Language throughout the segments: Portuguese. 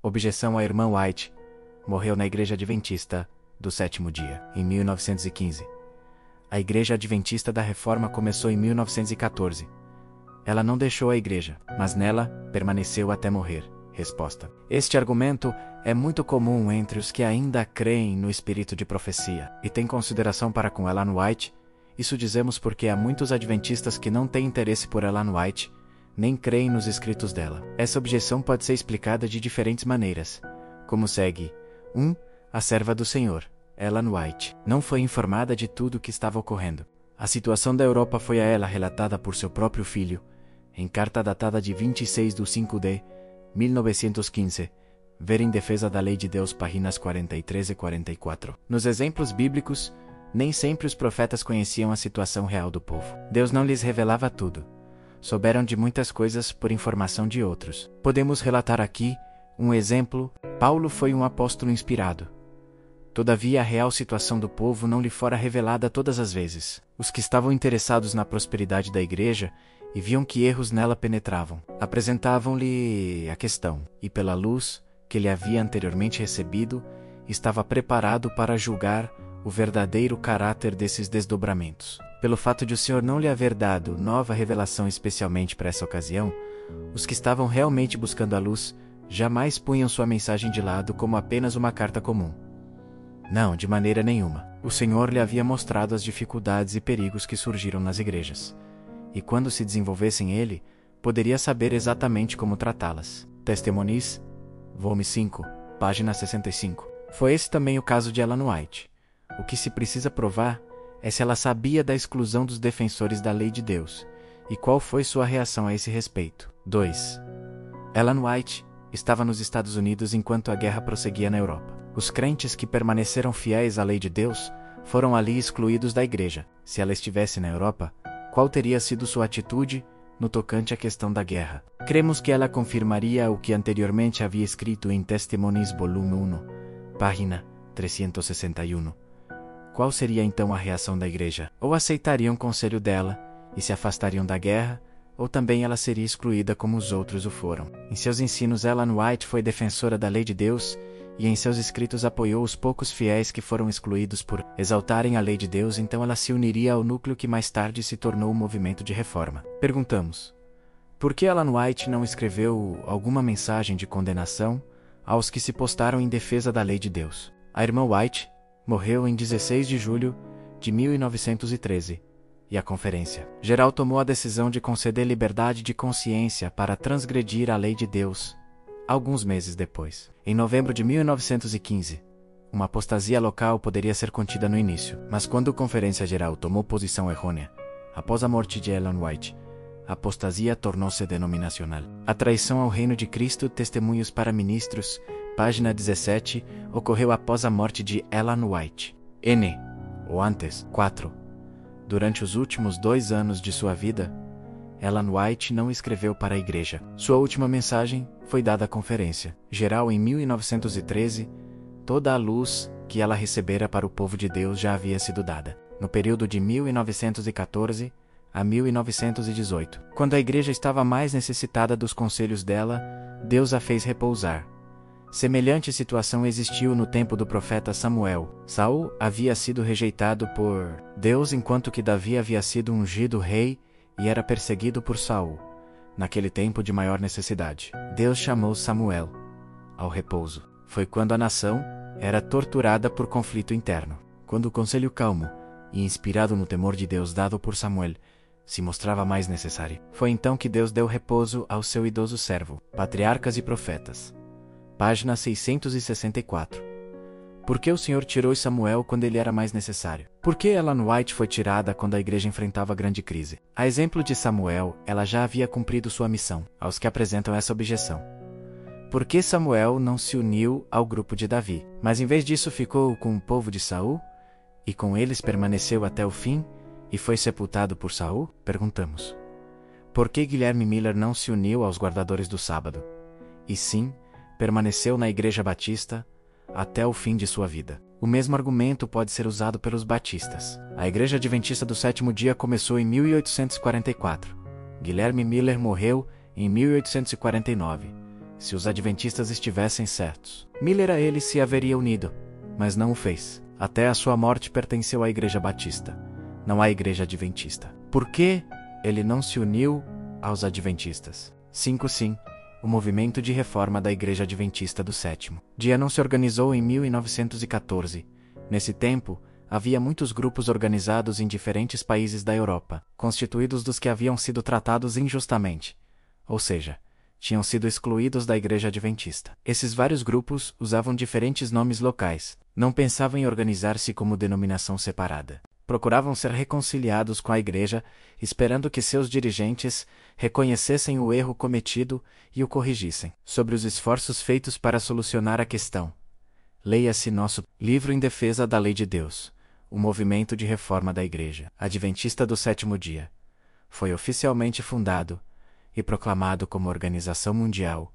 Objeção à irmã White. Morreu na Igreja Adventista do Sétimo Dia, em 1915. A Igreja Adventista da Reforma começou em 1914. Ela não deixou a igreja, mas nela permaneceu até morrer. Resposta. Este argumento é muito comum entre os que ainda creem no espírito de profecia e têm consideração para com Ellen White. Isso dizemos porque há muitos adventistas que não têm interesse por Ellen White, nem creem nos escritos dela. Essa objeção pode ser explicada de diferentes maneiras, como segue. 1. A serva do Senhor, Ellen White, não foi informada de tudo o que estava ocorrendo. A situação da Europa foi a ela relatada por seu próprio filho, em carta datada de 26 de 5 de 1915, ver em Defesa da Lei de Deus, páginas 43 e 44. Nos exemplos bíblicos, nem sempre os profetas conheciam a situação real do povo. Deus não lhes revelava tudo. Souberam de muitas coisas por informação de outros. Podemos relatar aqui um exemplo. Paulo foi um apóstolo inspirado. Todavia, a real situação do povo não lhe fora revelada todas as vezes. Os que estavam interessados na prosperidade da igreja e viam que erros nela penetravam, apresentavam-lhe a questão, e pela luz que ele havia anteriormente recebido, estava preparado para julgar o verdadeiro caráter desses desdobramentos. Pelo fato de o Senhor não lhe haver dado nova revelação especialmente para essa ocasião, os que estavam realmente buscando a luz jamais punham sua mensagem de lado como apenas uma carta comum. Não, de maneira nenhuma. O Senhor lhe havia mostrado as dificuldades e perigos que surgiram nas igrejas, e quando se desenvolvessem ele, poderia saber exatamente como tratá-las. Testemunies, volume 5, página 65. Foi esse também o caso de Ellen White. O que se precisa provar é se ela sabia da exclusão dos defensores da lei de Deus, e qual foi sua reação a esse respeito. 2. Ellen White estava nos Estados Unidos enquanto a guerra prosseguia na Europa. Os crentes que permaneceram fiéis à lei de Deus foram ali excluídos da igreja. Se ela estivesse na Europa, qual teria sido sua atitude no tocante à questão da guerra? Cremos que ela confirmaria o que anteriormente havia escrito em Testimonies volume 1, página 361. Qual seria então a reação da igreja? Ou aceitariam o conselho dela e se afastariam da guerra, ou também ela seria excluída como os outros o foram. Em seus ensinos, Ellen White foi defensora da lei de Deus e em seus escritos apoiou os poucos fiéis que foram excluídos por exaltarem a lei de Deus. Então ela se uniria ao núcleo que mais tarde se tornou o movimento de reforma. Perguntamos, por que Ellen White não escreveu alguma mensagem de condenação aos que se postaram em defesa da lei de Deus? A irmã White morreu em 16 de julho de 1913, e a Conferência Geral tomou a decisão de conceder liberdade de consciência para transgredir a lei de Deus. Alguns meses depois, em novembro de 1915, uma apostasia local poderia ser contida no início, mas quando a Conferência Geral tomou posição errônea, após a morte de Ellen White, a apostasia tornou-se denominacional. A traição ao reino de Cristo, Testemunhos para Ministros, página 17, ocorreu após a morte de Ellen White. N. ou antes. 4. Durante os últimos 2 anos de sua vida, Ellen White não escreveu para a igreja. Sua última mensagem foi dada à Conferência Geral em 1913. Toda a luz que ela recebera para o povo de Deus já havia sido dada, no período de 1914 a 1918. Quando a igreja estava mais necessitada dos conselhos dela, Deus a fez repousar. Semelhante situação existiu no tempo do profeta Samuel. Saul havia sido rejeitado por Deus enquanto que Davi havia sido ungido rei e era perseguido por Saul. Naquele tempo de maior necessidade, Deus chamou Samuel ao repouso. Foi quando a nação era torturada por conflito interno. Quando o conselho calmo e inspirado no temor de Deus dado por Samuel se mostrava mais necessário, foi então que Deus deu repouso ao seu idoso servo. Patriarcas e Profetas, página 664. Por que o Senhor tirou Samuel quando ele era mais necessário? Por que Ellen White foi tirada quando a igreja enfrentava grande crise? A exemplo de Samuel, ela já havia cumprido sua missão. Aos que apresentam essa objeção, por que Samuel não se uniu ao grupo de Davi, mas em vez disso ficou com o povo de Saul, e com eles permaneceu até o fim, e foi sepultado por Saul? Perguntamos. Por que Guilherme Miller não se uniu aos guardadores do sábado, e sim, permaneceu na Igreja Batista até o fim de sua vida? O mesmo argumento pode ser usado pelos batistas. A Igreja Adventista do Sétimo Dia começou em 1844. Guilherme Miller morreu em 1849. se os adventistas estivessem certos, Miller a eles se haveria unido, mas não o fez. Até a sua morte pertenceu à Igreja Batista, não à Igreja Adventista. Por que ele não se uniu aos adventistas? 5. Sim, o movimento de reforma da Igreja Adventista do Sétimo Dia não se organizou em 1914. Nesse tempo, havia muitos grupos organizados em diferentes países da Europa, constituídos dos que haviam sido tratados injustamente, ou seja, tinham sido excluídos da Igreja Adventista. Esses vários grupos usavam diferentes nomes locais, não pensavam em organizar-se como denominação separada. Procuravam ser reconciliados com a Igreja, esperando que seus dirigentes reconhecessem o erro cometido e o corrigissem. Sobre os esforços feitos para solucionar a questão, leia-se nosso livro em defesa da lei de Deus, o movimento de reforma da Igreja Adventista do Sétimo Dia. Foi oficialmente fundado e proclamado como organização mundial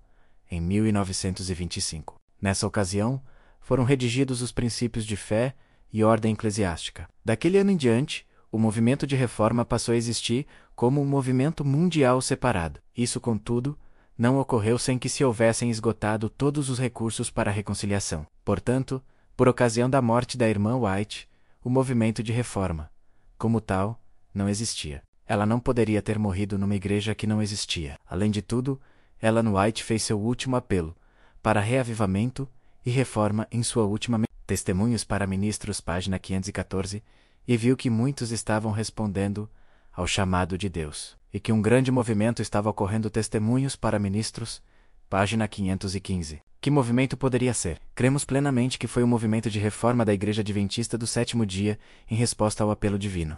em 1925. Nessa ocasião, foram redigidos os princípios de fé e ordem eclesiástica. Daquele ano em diante, o movimento de reforma passou a existir como um movimento mundial separado. Isso, contudo, não ocorreu sem que se houvessem esgotado todos os recursos para a reconciliação. Portanto, por ocasião da morte da irmã White, o movimento de reforma, como tal, não existia. Ela não poderia ter morrido numa igreja que não existia. Além de tudo, Ellen White fez seu último apelo para reavivamento e reforma em sua última Testemunhos para Ministros, página 514, e viu que muitos estavam respondendo ao chamado de Deus, e que um grande movimento estava ocorrendo. Testemunhos para Ministros, página 515. Que movimento poderia ser? Cremos plenamente que foi o movimento de reforma da Igreja Adventista do Sétimo Dia, em resposta ao apelo divino.